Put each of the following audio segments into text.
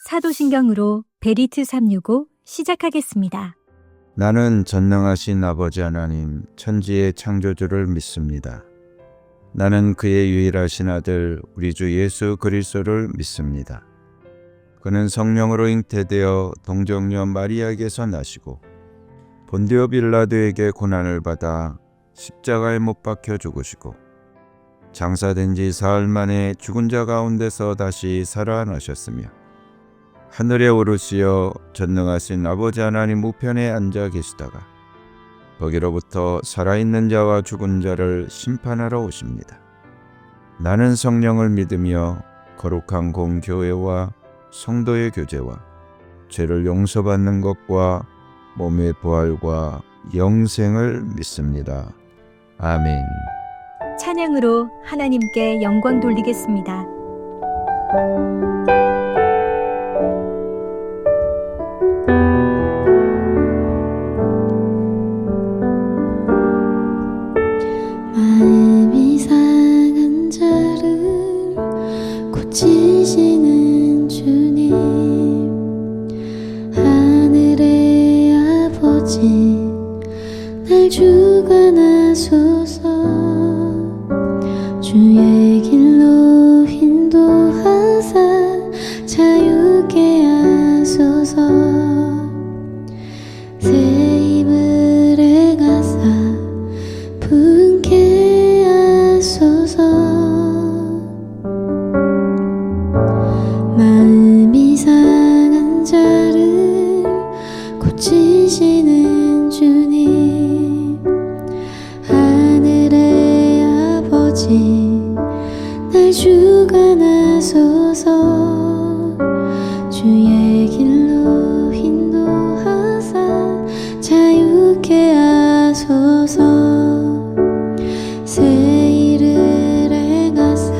사도신경으로 베리트 365 시작하겠습니다. 나는 전능하신 아버지 하나님 천지의 창조주를 믿습니다. 나는 그의 유일하신 아들 우리 주 예수 그리스도를 믿습니다. 그는 성령으로 잉태되어 동정녀 마리아에게서 나시고 본디오 빌라도에게 고난을 받아 십자가에 못 박혀 죽으시고 장사된 지 사흘 만에 죽은 자 가운데서 다시 살아나셨으며 하늘에 오르시어 전능하신 아버지 하나님 우편에 앉아 계시다가 거기로부터 살아있는 자와 죽은 자를 심판하러 오십니다. 나는 성령을 믿으며 거룩한 공교회와 성도의 교제와 죄를 용서받는 것과 몸의 부활과 영생을 믿습니다. 아멘. 찬양으로 하나님께 영광 돌리겠습니다. 마음이 상한 자를 고치시는 주님, 하늘의 아버지 날 주관하소서. 주의 길로 인도하사 자유케 하소서. 새 힘을 행하사 분케 하소서. 마음이 상한 자를 고치시는 주님, 하늘의 아버지 날 주관하소서. 주의 길로 인도하사 자유케 하소서. 새 일을 행하사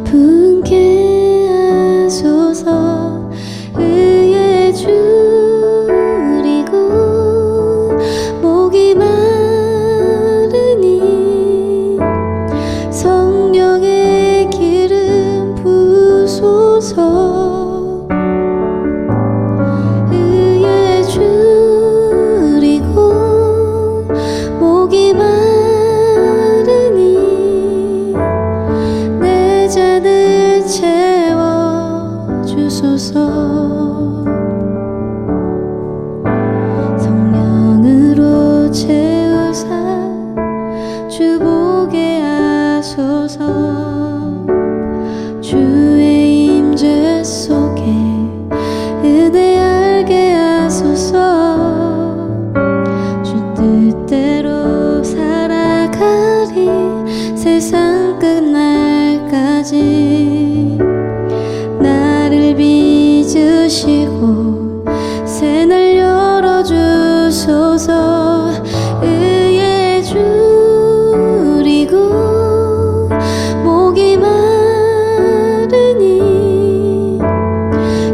분케 하소서. 의에 줄이고 목이 마르니 성령의 기름 부소서. 의에 줄이고 목이 마르니 내 잔을 채워 주소서. 성령으로 채우사 주보게 하소서. 주의 임재 속에 은혜 알게 하소서. 주 뜻대로 살아가리 세상 끝날까지. 나를 빚으시고 새날 열어주소서. 의에 줄이고 목이 마르니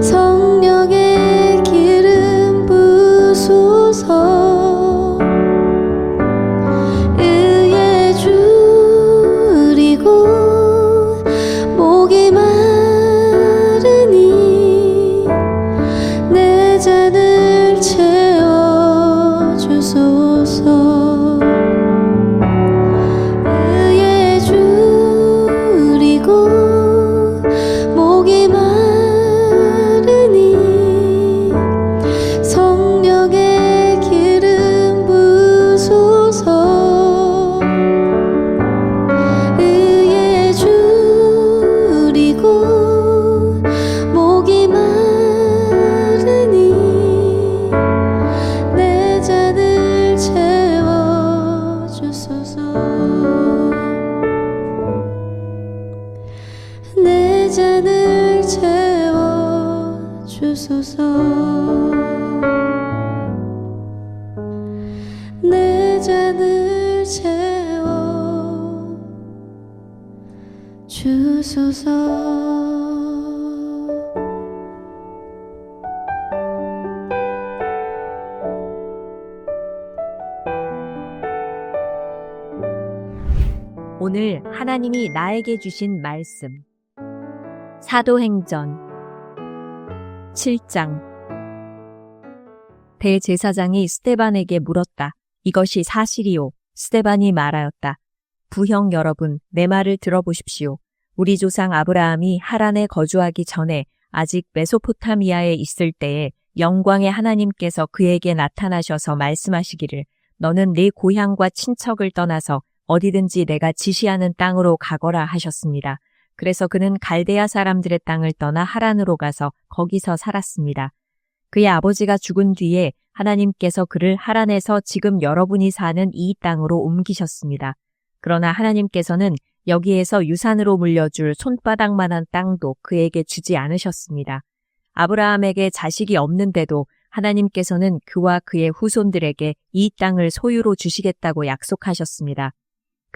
성령의 기름 부소서. 의에 줄이고 목이 마르니 내 잔을 채워 주소서. 의에 줄이고 목이 마르니 성령의 기름 부소서. 의에 줄이고 목이 마르니 내 잔을 채워 주소서. 내 잔을 채워 주소서. 내 잔을 채워 주소서. 오늘 하나님이 나에게 주신 말씀. 사도행전 7장. 대제사장이 스데반에게 물었다. 이것이 사실이요. 스데반이 말하였다. 부형 여러분, 내 말을 들어보십시오. 우리 조상 아브라함이 하란에 거주하기 전에 아직 메소포타미아에 있을 때에 영광의 하나님께서 그에게 나타나셔서 말씀하시기를 너는 네 고향과 친척을 떠나서 어디든지 내가 지시하는 땅으로 가거라 하셨습니다. 그래서 그는 갈대아 사람들의 땅을 떠나 하란으로 가서 거기서 살았습니다. 그의 아버지가 죽은 뒤에 하나님께서 그를 하란에서 지금 여러분이 사는 이 땅으로 옮기셨습니다. 그러나 하나님께서는 여기에서 유산으로 물려줄 손바닥만한 땅도 그에게 주지 않으셨습니다. 아브라함에게 자식이 없는데도 하나님께서는 그와 그의 후손들에게 이 땅을 소유로 주시겠다고 약속하셨습니다.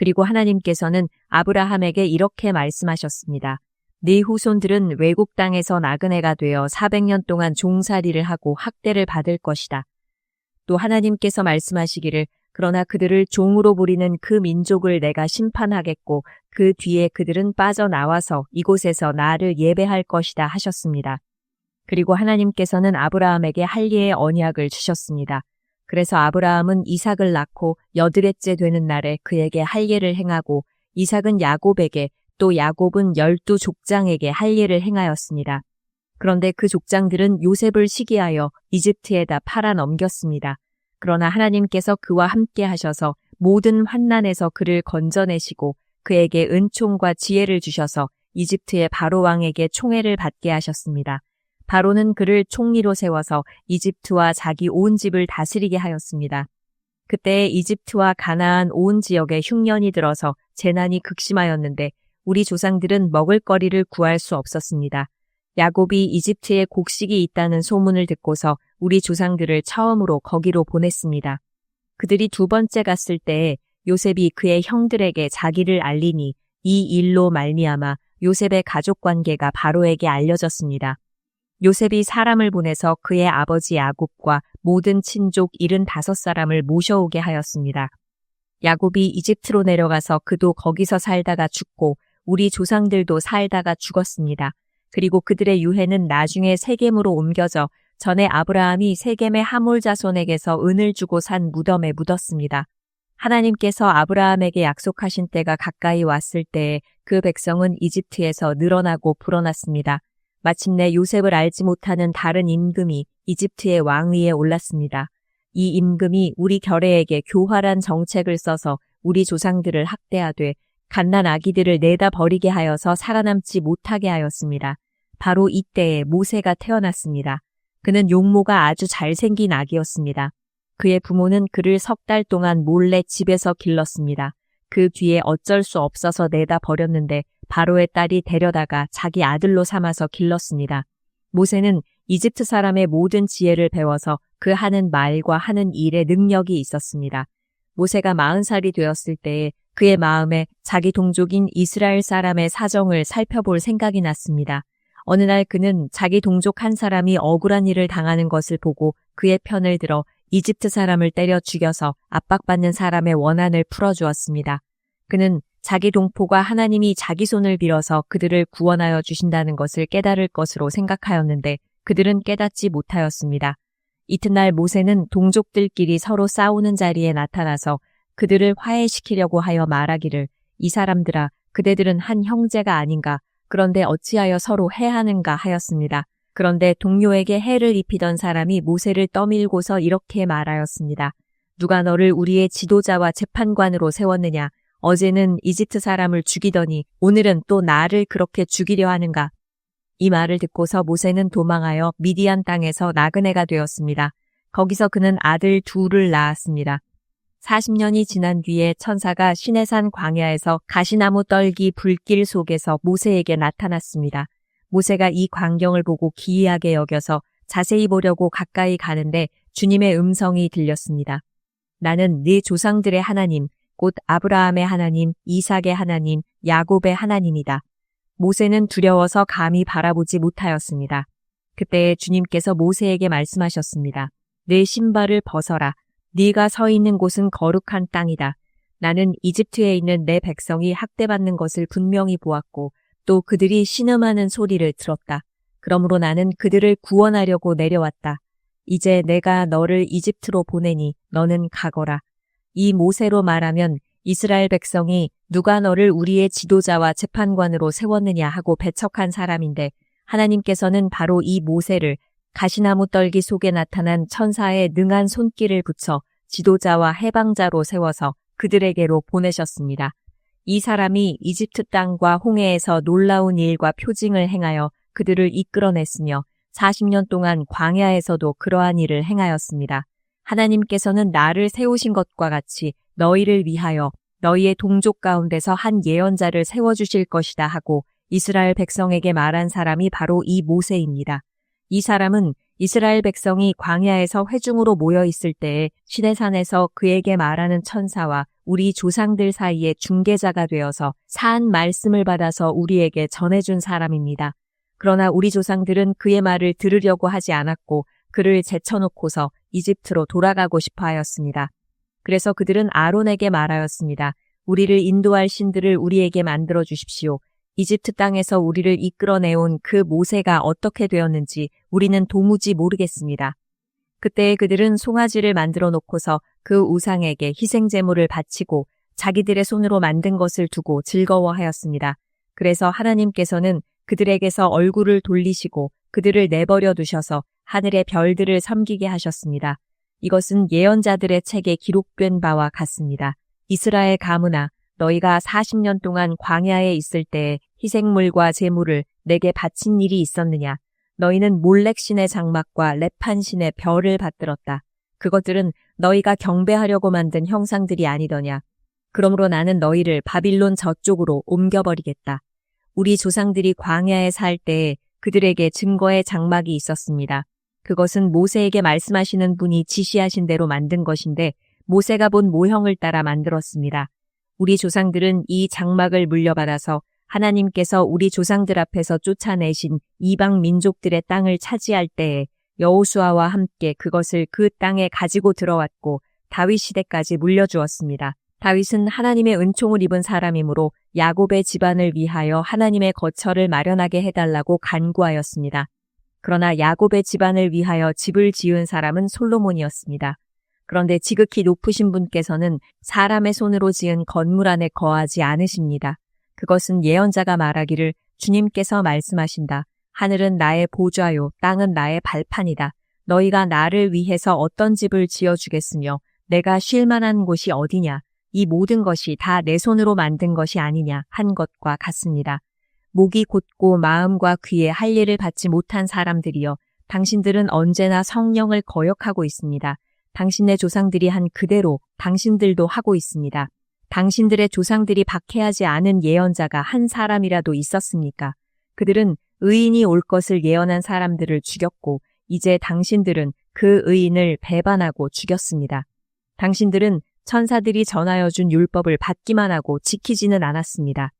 그리고 하나님께서는 아브라함에게 이렇게 말씀하셨습니다. 네 후손들은 외국 땅에서 나그네가 되어 400년 동안 종살이를 하고 학대를 받을 것이다. 또 하나님께서 말씀하시기를 그러나 그들을 종으로 부리는 그 민족을 내가 심판하겠고 그 뒤에 그들은 빠져나와서 이곳에서 나를 예배할 것이다 하셨습니다. 그리고 하나님께서는 아브라함에게 할례의 언약을 주셨습니다. 그래서 아브라함은 이삭을 낳고 8회째 되는 날에 그에게 할례를 행하고 이삭은 야곱에게 또 야곱은 12족장에게 할례를 행하였습니다. 그런데 그 족장들은 요셉을 시기하여 이집트에다 팔아 넘겼습니다. 그러나 하나님께서 그와 함께 하셔서 모든 환난에서 그를 건져내시고 그에게 은총과 지혜를 주셔서 이집트의 바로 왕에게 총애를 받게 하셨습니다. 바로는 그를 총리로 세워서 이집트와 자기 온 집을 다스리게 하였습니다. 그때 이집트와 가나안 온 지역에 흉년이 들어서 재난이 극심하였는데 우리 조상들은 먹을거리를 구할 수 없었습니다. 야곱이 이집트에 곡식이 있다는 소문을 듣고서 우리 조상들을 처음으로 거기로 보냈습니다. 그들이 두 번째 갔을 때에 요셉이 그의 형들에게 자기를 알리니 이 일로 말미암아 요셉의 가족 관계가 바로에게 알려졌습니다. 요셉이 사람을 보내서 그의 아버지 야곱과 모든 친족 75사람을 모셔오게 하였습니다. 야곱이 이집트로 내려가서 그도 거기서 살다가 죽고 우리 조상들도 살다가 죽었습니다. 그리고 그들의 유해는 나중에 세겜으로 옮겨져 전에 아브라함이 세겜의 하몰 자손에게서 은을 주고 산 무덤에 묻었습니다. 하나님께서 아브라함에게 약속하신 때가 가까이 왔을 때에 그 백성은 이집트에서 늘어나고 불어났습니다. 마침내 요셉을 알지 못하는 다른 임금이 이집트의 왕위에 올랐습니다. 이 임금이 우리 결례에게 교활한 정책을 써서 우리 조상들을 학대하되 갓난 아기들을 내다 버리게 하여서 살아남지 못하게 하였습니다. 바로 이때에 모세가 태어났습니다. 그는 용모가 아주 잘생긴 아기였습니다. 그의 부모는 그를 3달 동안 몰래 집에서 길렀습니다. 그 뒤에 어쩔 수 없어서 내다 버렸는데 바로의 딸이 데려다가 자기 아들로 삼아서 길렀습니다. 모세는 이집트 사람의 모든 지혜를 배워서 그 하는 말과 하는 일에 능력이 있었습니다. 모세가 40살이 되었을 때에 그의 마음에 자기 동족인 이스라엘 사람의 사정을 살펴볼 생각이 났습니다. 어느 날 그는 자기 동족 한 사람이 억울한 일을 당하는 것을 보고 그의 편을 들어 이집트 사람을 때려 죽여서 압박받는 사람의 원한을 풀어주었습니다. 그는 자기 동포가 하나님이 자기 손을 빌어서 그들을 구원하여 주신다는 것을 깨달을 것으로 생각하였는데 그들은 깨닫지 못하였습니다. 이튿날 모세는 동족들끼리 서로 싸우는 자리에 나타나서 그들을 화해시키려고 하여 말하기를 이 사람들아 그대들은 한 형제가 아닌가 그런데 어찌하여 서로 해하는가 하였습니다. 그런데 동료에게 해를 입히던 사람이 모세를 떠밀고서 이렇게 말하였습니다. 누가 너를 우리의 지도자와 재판관으로 세웠느냐? 어제는 이집트 사람을 죽이더니 오늘은 또 나를 그렇게 죽이려 하는가? 이 말을 듣고서 모세는 도망하여 미디안 땅에서 나그네가 되었습니다. 거기서 그는 아들 2을 낳았습니다. 40년이 지난 뒤에 천사가 시내산 광야에서 가시나무 떨기 불길 속에서 모세에게 나타났습니다. 모세가 이 광경을 보고 기이하게 여겨서 자세히 보려고 가까이 가는데 주님의 음성이 들렸습니다. 나는 네 조상들의 하나님, 곧 아브라함의 하나님, 이삭의 하나님, 야곱의 하나님이다. 모세는 두려워서 감히 바라보지 못하였습니다. 그때 주님께서 모세에게 말씀하셨습니다. 내 신발을 벗어라. 네가 서 있는 곳은 거룩한 땅이다. 나는 이집트에 있는 내 백성이 학대받는 것을 분명히 보았고 또 그들이 신음하는 소리를 들었다. 그러므로 나는 그들을 구원하려고 내려왔다. 이제 내가 너를 이집트로 보내니 너는 가거라. 이 모세로 말하면 이스라엘 백성이 누가 너를 우리의 지도자와 재판관으로 세웠느냐 하고 배척한 사람인데 하나님께서는 바로 이 모세를 가시나무 떨기 속에 나타난 천사의 능한 손길을 붙여 지도자와 해방자로 세워서 그들에게로 보내셨습니다. 이 사람이 이집트 땅과 홍해에서 놀라운 일과 표징을 행하여 그들을 이끌어냈으며 40년 동안 광야에서도 그러한 일을 행하였습니다. 하나님께서는 나를 세우신 것과 같이 너희를 위하여 너희의 동족 가운데서 한 예언자를 세워주실 것이다 하고 이스라엘 백성에게 말한 사람이 바로 이 모세입니다. 이 사람은 이스라엘 백성이 광야에서 회중으로 모여 있을 때에 시내산에서 그에게 말하는 천사와 우리 조상들 사이에 중개자가 되어서 산 말씀을 받아서 우리에게 전해준 사람입니다. 그러나 우리 조상들은 그의 말을 들으려고 하지 않았고 그를 제쳐놓고서 이집트로 돌아가고 싶어 하였습니다. 그래서 그들은 아론에게 말하였습니다. 우리를 인도할 신들을 우리에게 만들어 주십시오. 이집트 땅에서 우리를 이끌어내온 그 모세가 어떻게 되었는지 우리는 도무지 모르겠습니다. 그때 그들은 송아지를 만들어 놓고서 그 우상에게 희생제물을 바치고 자기들의 손으로 만든 것을 두고 즐거워하였습니다. 그래서 하나님께서는 그들에게서 얼굴을 돌리시고 그들을 내버려 두셔서 하늘의 별들을 섬기게 하셨습니다. 이것은 예언자들의 책에 기록된 바와 같습니다. 이스라엘 가문아, 너희가 40년 동안 광야에 있을 때에 희생물과 제물을 내게 바친 일이 있었느냐? 너희는 몰렉신의 장막과 레판신의 별을 받들었다. 그것들은 너희가 경배하려고 만든 형상들이 아니더냐? 그러므로 나는 너희를 바빌론 저쪽으로 옮겨버리겠다. 우리 조상들이 광야에 살 때에 그들에게 증거의 장막이 있었습니다. 그것은 모세에게 말씀하시는 분이 지시하신 대로 만든 것인데 모세가 본 모형을 따라 만들었습니다. 우리 조상들은 이 장막을 물려받아서 하나님께서 우리 조상들 앞에서 쫓아내신 이방 민족들의 땅을 차지할 때에 여호수아와 함께 그것을 그 땅에 가지고 들어왔고 다윗 시대까지 물려주었습니다. 다윗은 하나님의 은총을 입은 사람이므로 야곱의 집안을 위하여 하나님의 거처를 마련하게 해달라고 간구하였습니다. 그러나 야곱의 집안을 위하여 집을 지은 사람은 솔로몬이었습니다. 그런데 지극히 높으신 분께서는 사람의 손으로 지은 건물 안에 거하지 않으십니다. 그것은 예언자가 말하기를 주님께서 말씀하신다. 하늘은 나의 보좌요, 땅은 나의 발판이다. 너희가 나를 위해서 어떤 집을 지어주겠으며 내가 쉴 만한 곳이 어디냐. 이 모든 것이 다 내 손으로 만든 것이 아니냐 한 것과 같습니다. 목이 곧고 마음과 귀에 할 일을 받지 못한 사람들이여, 당신들은 언제나 성령을 거역하고 있습니다. 당신의 조상들이 한 그대로 당신들도 하고 있습니다. 당신들의 조상들이 박해하지 않은 예언자가 한 사람이라도 있었습니까? 그들은 의인이 올 것을 예언한 사람들을 죽였고 이제 당신들은 그 의인을 배반하고 죽였습니다. 당신들은 천사들이 전하여 준 율법을 받기만 하고 지키지는 않았습니다.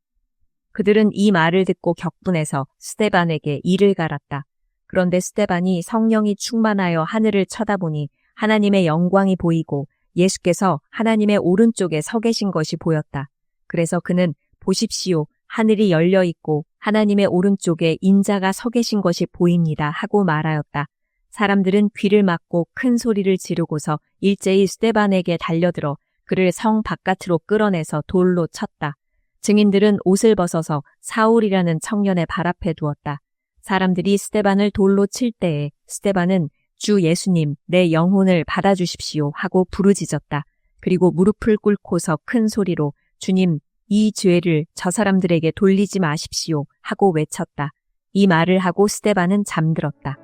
그들은 이 말을 듣고 격분해서 스데반에게 이를 갈았다. 그런데 스데반이 성령이 충만하여 하늘을 쳐다보니 하나님의 영광이 보이고 예수께서 하나님의 오른쪽에 서 계신 것이 보였다. 그래서 그는 보십시오, 하늘이 열려 있고 하나님의 오른쪽에 인자가 서 계신 것이 보입니다 하고 말하였다. 사람들은 귀를 막고 큰 소리를 지르고서 일제히 스데반에게 달려들어 그를 성 바깥으로 끌어내서 돌로 쳤다. 증인들은 옷을 벗어서 사울이라는 청년의 발 앞에 두었다. 사람들이 스데반을 돌로 칠 때에 스데반은 주 예수님, 내 영혼을 받아주십시오 하고 부르짖었다. 그리고 무릎을 꿇고서 큰 소리로 주님, 이 죄를 저 사람들에게 돌리지 마십시오 하고 외쳤다. 이 말을 하고 스데반은 잠들었다.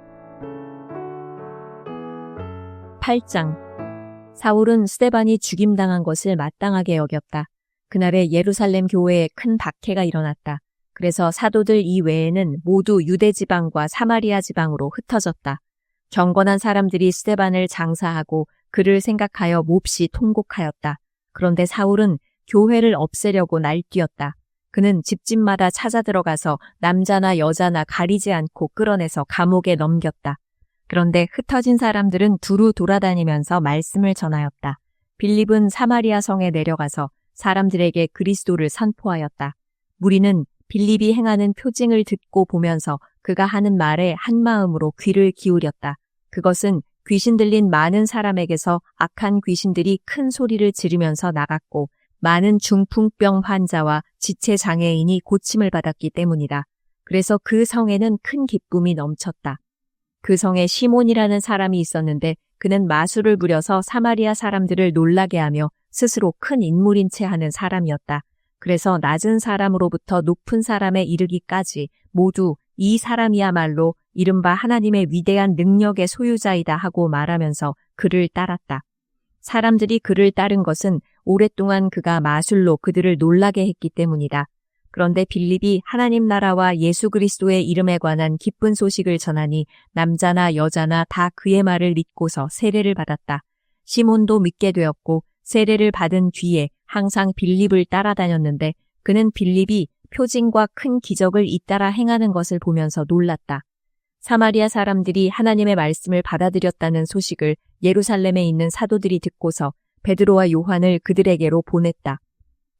8장. 사울은 스데반이 죽임당한 것을 마땅하게 여겼다. 그날에 예루살렘 교회에 큰 박해가 일어났다. 그래서 사도들 이외에는 모두 유대 지방과 사마리아 지방으로 흩어졌다. 경건한 사람들이 스데반을 장사하고 그를 생각하여 몹시 통곡하였다. 그런데 사울은 교회를 없애려고 날뛰었다. 그는 집집마다 찾아 들어가서 남자나 여자나 가리지 않고 끌어내서 감옥에 넘겼다. 그런데 흩어진 사람들은 두루 돌아다니면서 말씀을 전하였다. 빌립은 사마리아 성에 내려가서 사람들에게 그리스도를 선포하였다. 무리는 빌립이 행하는 표징을 듣고 보면서 그가 하는 말에 한마음으로 귀를 기울였다. 그것은 귀신 들린 많은 사람에게서 악한 귀신들이 큰 소리를 지르면서 나갔고 많은 중풍병 환자와 지체 장애인이 고침을 받았기 때문이다. 그래서 그 성에는 큰 기쁨이 넘쳤다. 그 성에 시몬이라는 사람이 있었는데 그는 마술을 부려서 사마리아 사람들을 놀라게 하며 스스로 큰 인물인 채 하는 사람이었다. 그래서 낮은 사람으로부터 높은 사람에 이르기까지 모두 이 사람이야말로 이른바 하나님의 위대한 능력의 소유자이다 하고 말하면서 그를 따랐다. 사람들이 그를 따른 것은 오랫동안 그가 마술로 그들을 놀라게 했기 때문이다. 그런데 빌립이 하나님 나라와 예수 그리스도의 이름에 관한 기쁜 소식을 전하니 남자나 여자나 다 그의 말을 믿고서 세례를 받았다. 시몬도 믿게 되었고 세례를 받은 뒤에 항상 빌립을 따라다녔는데 그는 빌립이 표징과 큰 기적을 잇따라 행하는 것을 보면서 놀랐다. 사마리아 사람들이 하나님의 말씀을 받아들였다는 소식을 예루살렘에 있는 사도들이 듣고서 베드로와 요한을 그들에게로 보냈다.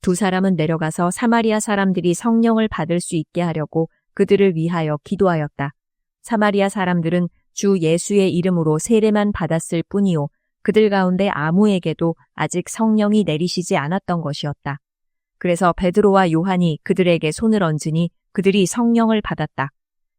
두 사람은 내려가서 사마리아 사람들이 성령을 받을 수 있게 하려고 그들을 위하여 기도하였다. 사마리아 사람들은 주 예수의 이름으로 세례만 받았을 뿐이요 그들 가운데 아무에게도 아직 성령이 내리시지 않았던 것이었다. 그래서 베드로와 요한이 그들에게 손을 얹으니 그들이 성령을 받았다.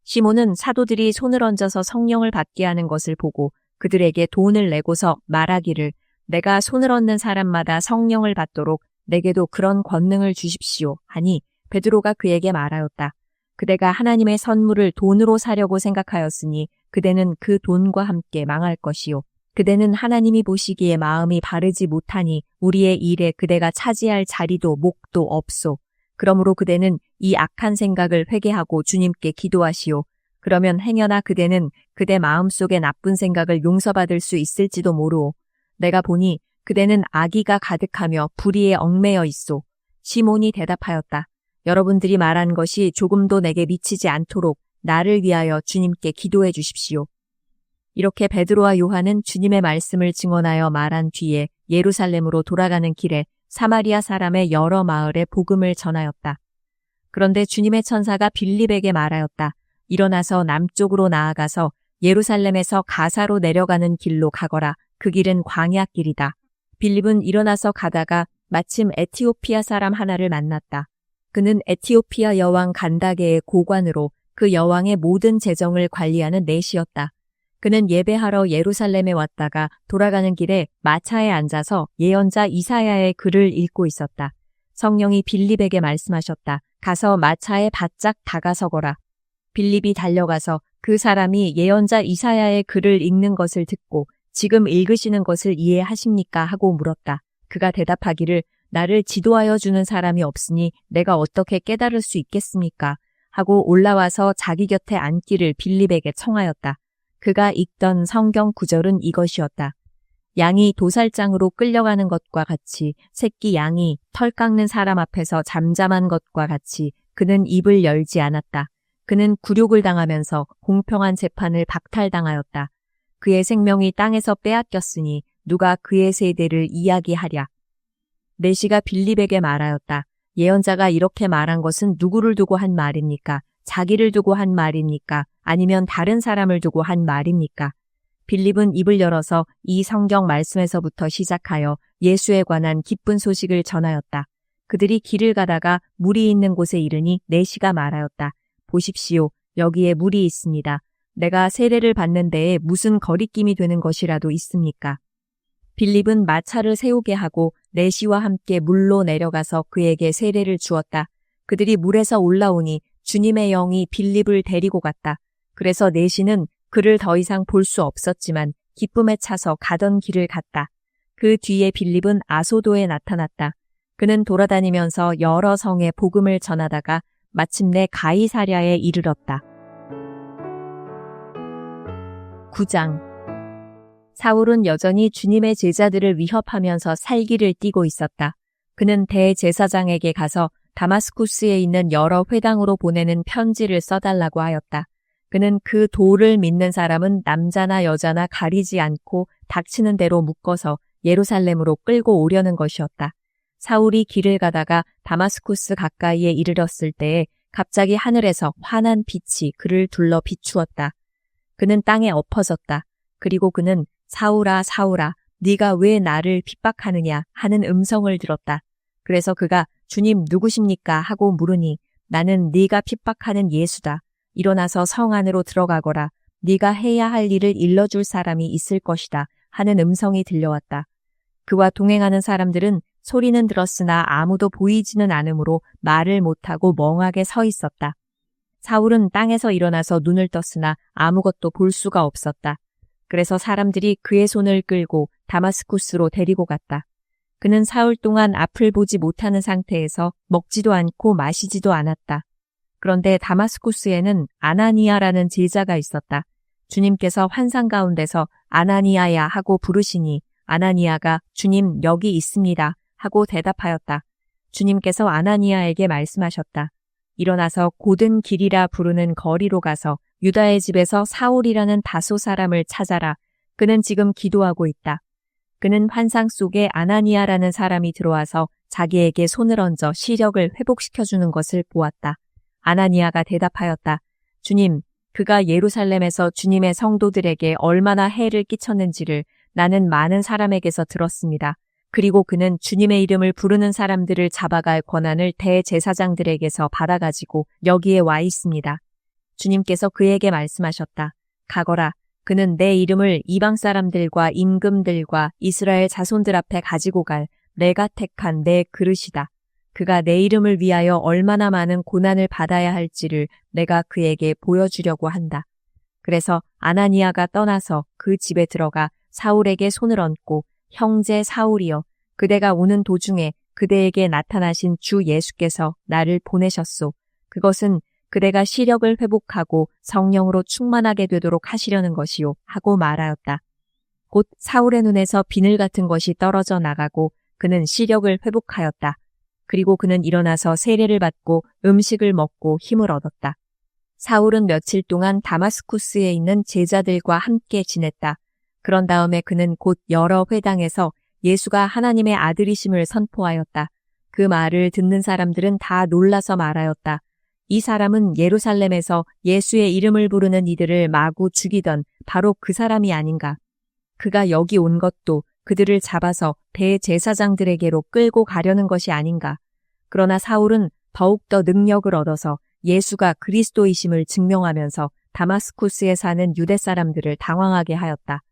시몬은 사도들이 손을 얹어서 성령을 받게 하는 것을 보고 그들에게 돈을 내고서 말하기를 내가 손을 얹는 사람마다 성령을 받도록 내게도 그런 권능을 주십시오 하니 베드로가 그에게 말하였다. 그대가 하나님의 선물을 돈으로 사려고 생각하였으니 그대는 그 돈과 함께 망할 것이요. 그대는 하나님이 보시기에 마음이 바르지 못하니 우리의 일에 그대가 차지할 자리도 목도 없소. 그러므로 그대는 이 악한 생각을 회개하고 주님께 기도하시오. 그러면 행여나 그대는 그대 마음속에 나쁜 생각을 용서받을 수 있을지도 모르오. 내가 보니 그대는 악의가 가득하며 불의에 얽매여 있소. 시몬이 대답하였다. 여러분들이 말한 것이 조금도 내게 미치지 않도록 나를 위하여 주님께 기도해 주십시오. 이렇게 베드로와 요한은 주님의 말씀을 증언하여 말한 뒤에 예루살렘으로 돌아가는 길에 사마리아 사람의 여러 마을에 복음을 전하였다. 그런데 주님의 천사가 빌립에게 말하였다. 일어나서 남쪽으로 나아가서 예루살렘에서 가사로 내려가는 길로 가거라. 그 길은 광야길이다. 빌립은 일어나서 가다가 마침 에티오피아 사람 하나를 만났다. 그는 에티오피아 여왕 간다게의 고관으로 그 여왕의 모든 재정을 관리하는 내시였다. 그는 예배하러 예루살렘에 왔다가 돌아가는 길에 마차에 앉아서 예언자 이사야의 글을 읽고 있었다. 성령이 빌립에게 말씀하셨다. 가서 마차에 바짝 다가서거라. 빌립이 달려가서 그 사람이 예언자 이사야의 글을 읽는 것을 듣고 지금 읽으시는 것을 이해하십니까? 하고 물었다. 그가 대답하기를 나를 지도하여 주는 사람이 없으니 내가 어떻게 깨달을 수 있겠습니까? 하고 올라와서 자기 곁에 앉기를 빌립에게 청하였다. 그가 읽던 성경 구절은 이것이었다. 양이 도살장으로 끌려가는 것과 같이 새끼 양이 털 깎는 사람 앞에서 잠잠한 것과 같이 그는 입을 열지 않았다. 그는 굴욕을 당하면서 공평한 재판을 박탈당하였다. 그의 생명이 땅에서 빼앗겼으니 누가 그의 세대를 이야기하랴. 내시가 빌립에게 말하였다. 예언자가 이렇게 말한 것은 누구를 두고 한 말입니까? 자기를 두고 한 말입니까? 아니면 다른 사람을 두고 한 말입니까? 빌립은 입을 열어서 이 성경 말씀에서부터 시작하여 예수에 관한 기쁜 소식을 전하였다. 그들이 길을 가다가 물이 있는 곳에 이르니 내시가 말하였다. 보십시오. 여기에 물이 있습니다. 내가 세례를 받는 데에 무슨 거리낌이 되는 것이라도 있습니까? 빌립은 마차를 세우게 하고 내시와 함께 물로 내려가서 그에게 세례를 주었다. 그들이 물에서 올라오니 주님의 영이 빌립을 데리고 갔다. 그래서 내시는 그를 더 이상 볼 수 없었지만 기쁨에 차서 가던 길을 갔다. 그 뒤에 빌립은 아소도에 나타났다. 그는 돌아다니면서 여러 성에 복음을 전하다가 마침내 가이사랴에 이르렀다. 9장. 사울은 여전히 주님의 제자들을 위협하면서 살기를 띠고 있었다. 그는 대제사장에게 가서 다마스쿠스에 있는 여러 회당으로 보내는 편지를 써달라고 하였다. 그는 그 도를 믿는 사람은 남자나 여자나 가리지 않고 닥치는 대로 묶어서 예루살렘으로 끌고 오려는 것이었다. 사울이 길을 가다가 다마스쿠스 가까이에 이르렀을 때에 갑자기 하늘에서 환한 빛이 그를 둘러 비추었다. 그는 땅에 엎어졌다. 그리고 그는 사울아 사울아 네가 왜 나를 핍박하느냐 하는 음성을 들었다. 그래서 그가 주님 누구십니까 하고 물으니 나는 네가 핍박하는 예수다. 일어나서 성 안으로 들어가거라. 네가 해야 할 일을 일러줄 사람이 있을 것이다 하는 음성이 들려왔다. 그와 동행하는 사람들은 소리는 들었으나 아무도 보이지는 않으므로 말을 못하고 멍하게 서 있었다. 사울은 땅에서 일어나서 눈을 떴으나 아무것도 볼 수가 없었다. 그래서 사람들이 그의 손을 끌고 다마스쿠스로 데리고 갔다. 그는 사흘 동안 앞을 보지 못하는 상태에서 먹지도 않고 마시지도 않았다. 그런데 다마스쿠스에는 아나니아라는 제자가 있었다. 주님께서 환상 가운데서 아나니아야 하고 부르시니 아나니아가 주님 여기 있습니다 하고 대답하였다. 주님께서 아나니아에게 말씀하셨다. 일어나서 곧은 길이라 부르는 거리로 가서 유다의 집에서 사울이라는 다소 사람을 찾아라. 그는 지금 기도하고 있다. 그는 환상 속에 아나니아라는 사람이 들어와서 자기에게 손을 얹어 시력을 회복시켜주는 것을 보았다. 아나니아가 대답하였다. 주님, 그가 예루살렘에서 주님의 성도들에게 얼마나 해를 끼쳤는지를 나는 많은 사람에게서 들었습니다. 그리고 그는 주님의 이름을 부르는 사람들을 잡아갈 권한을 대제사장들에게서 받아가지고 여기에 와 있습니다. 주님께서 그에게 말씀하셨다. 가거라. 그는 내 이름을 이방 사람들과 임금들과 이스라엘 자손들 앞에 가지고 갈 내가 택한 내 그릇이다. 그가 내 이름을 위하여 얼마나 많은 고난을 받아야 할지를 내가 그에게 보여주려고 한다. 그래서 아나니아가 떠나서 그 집에 들어가 사울에게 손을 얹고 형제 사울이여 그대가 오는 도중에 그대에게 나타나신 주 예수께서 나를 보내셨소. 그것은 그대가 시력을 회복하고 성령으로 충만하게 되도록 하시려는 것이요 하고 말하였다. 곧 사울의 눈에서 비늘 같은 것이 떨어져 나가고 그는 시력을 회복하였다. 그리고 그는 일어나서 세례를 받고 음식을 먹고 힘을 얻었다. 사울은 며칠 동안 다마스쿠스에 있는 제자들과 함께 지냈다. 그런 다음에 그는 곧 여러 회당에서 예수가 하나님의 아들이심을 선포하였다. 그 말을 듣는 사람들은 다 놀라서 말하였다. 이 사람은 예루살렘에서 예수의 이름을 부르는 이들을 마구 죽이던 바로 그 사람이 아닌가. 그가 여기 온 것도 그들을 잡아서 대제사장들에게로 끌고 가려는 것이 아닌가. 그러나 사울은 더욱더 능력을 얻어서 예수가 그리스도이심을 증명하면서 다마스쿠스에 사는 유대 사람들을 당황하게 하였다.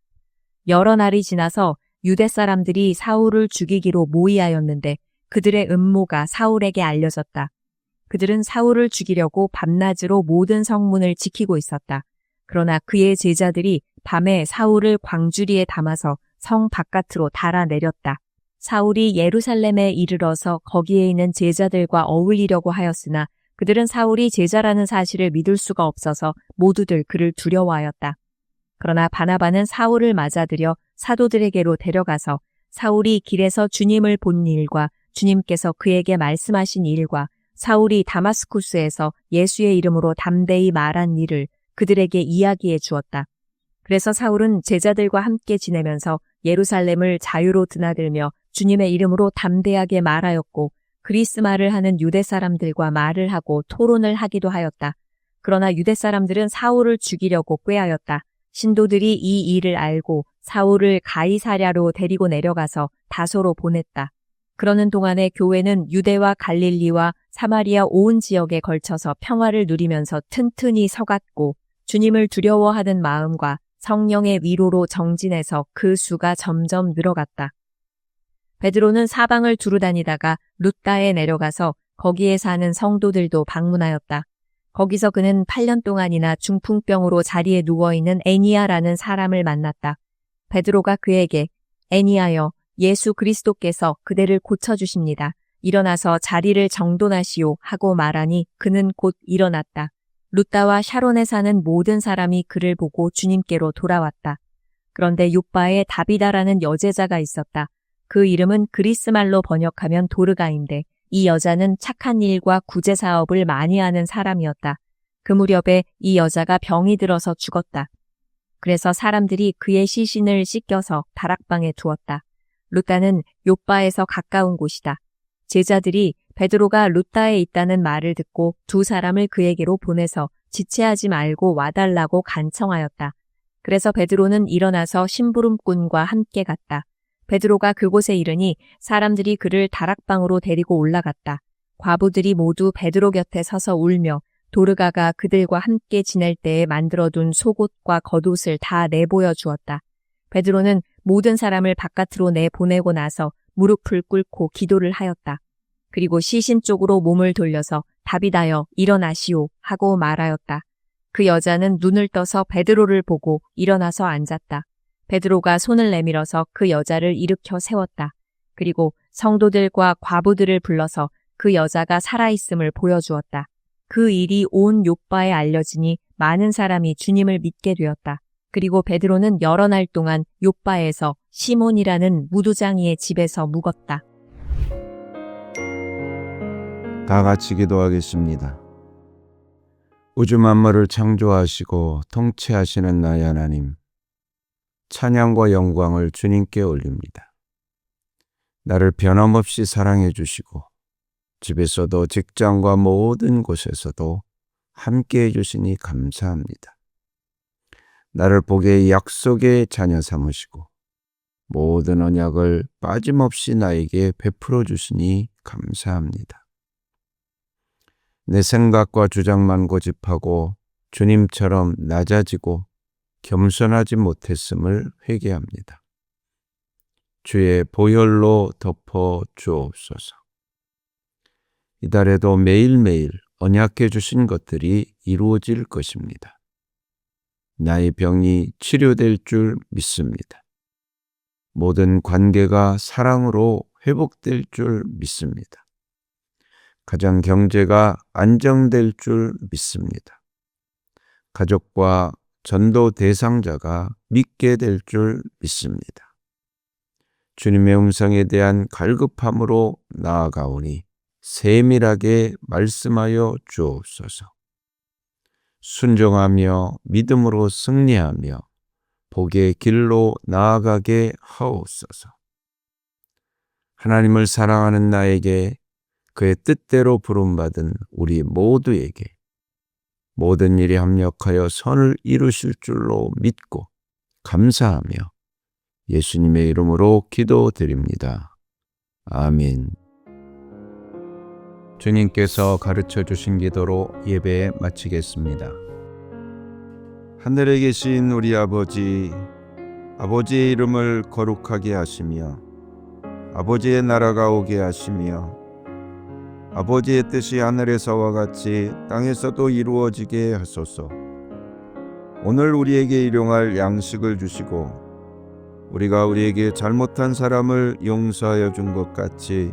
여러 날이 지나서 유대 사람들이 사울을 죽이기로 모의하였는데 그들의 음모가 사울에게 알려졌다. 그들은 사울을 죽이려고 밤낮으로 모든 성문을 지키고 있었다. 그러나 그의 제자들이 밤에 사울을 광주리에 담아서 성 바깥으로 달아내렸다. 사울이 예루살렘에 이르러서 거기에 있는 제자들과 어울리려고 하였으나 그들은 사울이 제자라는 사실을 믿을 수가 없어서 모두들 그를 두려워하였다. 그러나 바나바는 사울을 맞아들여 사도들에게로 데려가서 사울이 길에서 주님을 본 일과 주님께서 그에게 말씀하신 일과 사울이 다마스쿠스에서 예수의 이름으로 담대히 말한 일을 그들에게 이야기해 주었다. 그래서 사울은 제자들과 함께 지내면서 예루살렘을 자유로 드나들며 주님의 이름으로 담대하게 말하였고 그리스 말을 하는 유대 사람들과 말을 하고 토론을 하기도 하였다. 그러나 유대 사람들은 사울을 죽이려고 꾀하였다. 신도들이 이 일을 알고 사울을 가이사랴로 데리고 내려가서 다소로 보냈다. 그러는 동안에 교회는 유대와 갈릴리와 사마리아 온 지역에 걸쳐서 평화를 누리면서 튼튼히 서갔고 주님을 두려워하는 마음과 성령의 위로로 정진해서 그 수가 점점 늘어갔다. 베드로는 사방을 두루 다니다가 룻다에 내려가서 거기에 사는 성도들도 방문하였다. 거기서 그는 8년 동안이나 중풍병으로 자리에 누워있는 애니아라는 사람을 만났다. 베드로가 그에게 애니아여 예수 그리스도께서 그대를 고쳐주십니다. 일어나서 자리를 정돈하시오 하고 말하니 그는 곧 일어났다. 룻다와 샤론에 사는 모든 사람이 그를 보고 주님께로 돌아왔다. 그런데 요바에 다비다라는 여제자가 있었다. 그 이름은 그리스 말로 번역하면 도르가인데 이 여자는 착한 일과 구제 사업을 많이 하는 사람이었다. 그 무렵에 이 여자가 병이 들어서 죽었다. 그래서 사람들이 그의 시신을 씻겨서 다락방에 두었다. 룻다는 요바에서 가까운 곳이다. 제자들이 베드로가 룻다에 있다는 말을 듣고 두 사람을 그에게로 보내서 지체하지 말고 와달라고 간청하였다. 그래서 베드로는 일어나서 심부름꾼과 함께 갔다. 베드로가 그곳에 이르니 사람들이 그를 다락방으로 데리고 올라갔다. 과부들이 모두 베드로 곁에 서서 울며 도르가가 그들과 함께 지낼 때에 만들어둔 속옷과 겉옷을 다 내보여 주었다. 베드로는 모든 사람을 바깥으로 내보내고 나서 무릎을 꿇고 기도를 하였다. 그리고 시신 쪽으로 몸을 돌려서 다비다여 일어나시오 하고 말하였다. 그 여자는 눈을 떠서 베드로를 보고 일어나서 앉았다. 베드로가 손을 내밀어서 그 여자를 일으켜 세웠다. 그리고 성도들과 과부들을 불러서 그 여자가 살아있음을 보여주었다. 그 일이 온 욥바에 알려지니 많은 사람이 주님을 믿게 되었다. 그리고 베드로는 여러 날 동안 욥바에서 시몬이라는 무두장이의 집에서 묵었다. 다 같이 기도하겠습니다. 우주 만물을 창조하시고 통치하시는 나의 하나님, 찬양과 영광을 주님께 올립니다. 나를 변함없이 사랑해 주시고 집에서도 직장과 모든 곳에서도 함께해 주시니 감사합니다. 나를 복의 약속의 자녀 삼으시고 모든 언약을 빠짐없이 나에게 베풀어 주시니 감사합니다. 내 생각과 주장만 고집하고 주님처럼 낮아지고 겸손하지 못했음을 회개합니다. 주의 보혈로 덮어 주옵소서. 이달에도 매일매일 언약해 주신 것들이 이루어질 것입니다. 나의 병이 치료될 줄 믿습니다. 모든 관계가 사랑으로 회복될 줄 믿습니다. 가정 경제가 안정될 줄 믿습니다. 가족과 전도 대상자가 믿게 될 줄 믿습니다. 주님의 음성에 대한 갈급함으로 나아가오니 세밀하게 말씀하여 주옵소서. 순종하며 믿음으로 승리하며 복의 길로 나아가게 하옵소서. 하나님을 사랑하는 나에게 그의 뜻대로 부름받은 우리 모두에게 모든 일이 합력하여 선을 이루실 줄로 믿고 감사하며 예수님의 이름으로 기도드립니다. 아멘. 주님께서 가르쳐 주신 기도로 예배 마치겠습니다. 하늘에 계신 우리 아버지, 아버지의 이름을 거룩하게 하시며 아버지의 나라가 오게 하시며 아버지의 뜻이 하늘에서와 같이 땅에서도 이루어지게 하소서. 오늘 우리에게 일용할 양식을 주시고 우리가 우리에게 잘못한 사람을 용서하여 준 것 같이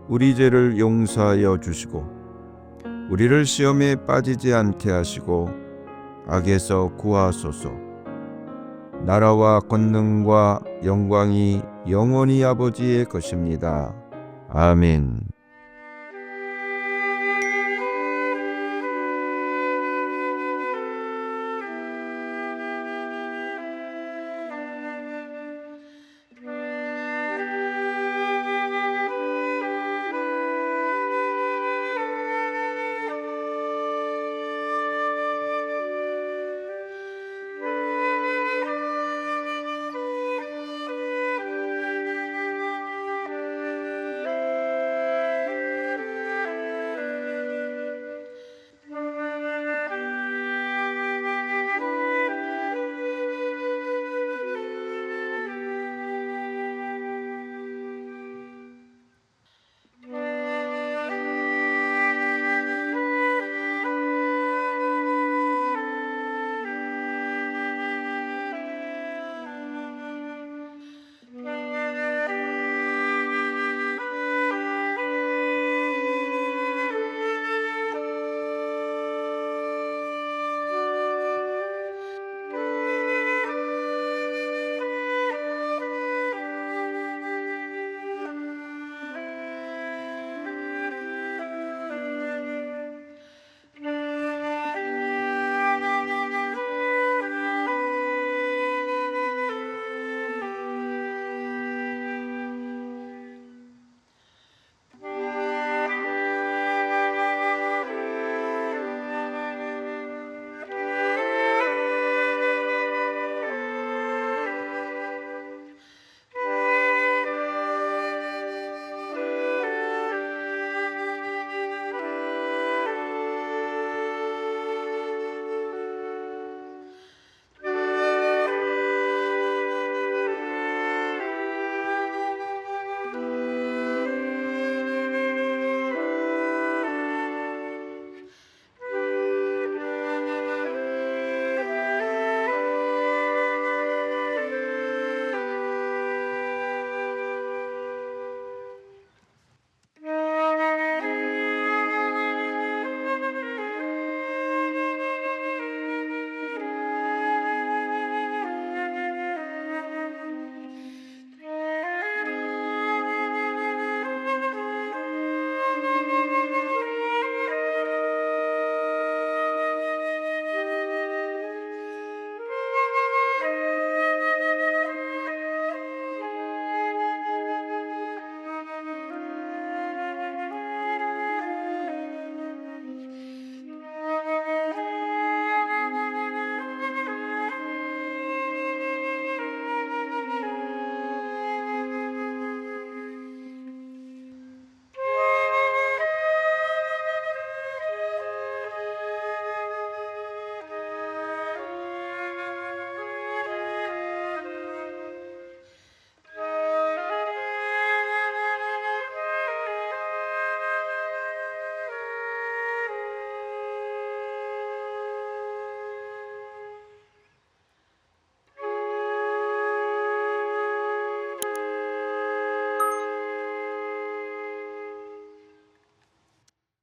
우리 죄를 용서하여 주시고 우리를 시험에 빠지지 않게 하시고 악에서 구하소서. 나라와 권능과 영광이 영원히 아버지의 것입니다. 아멘.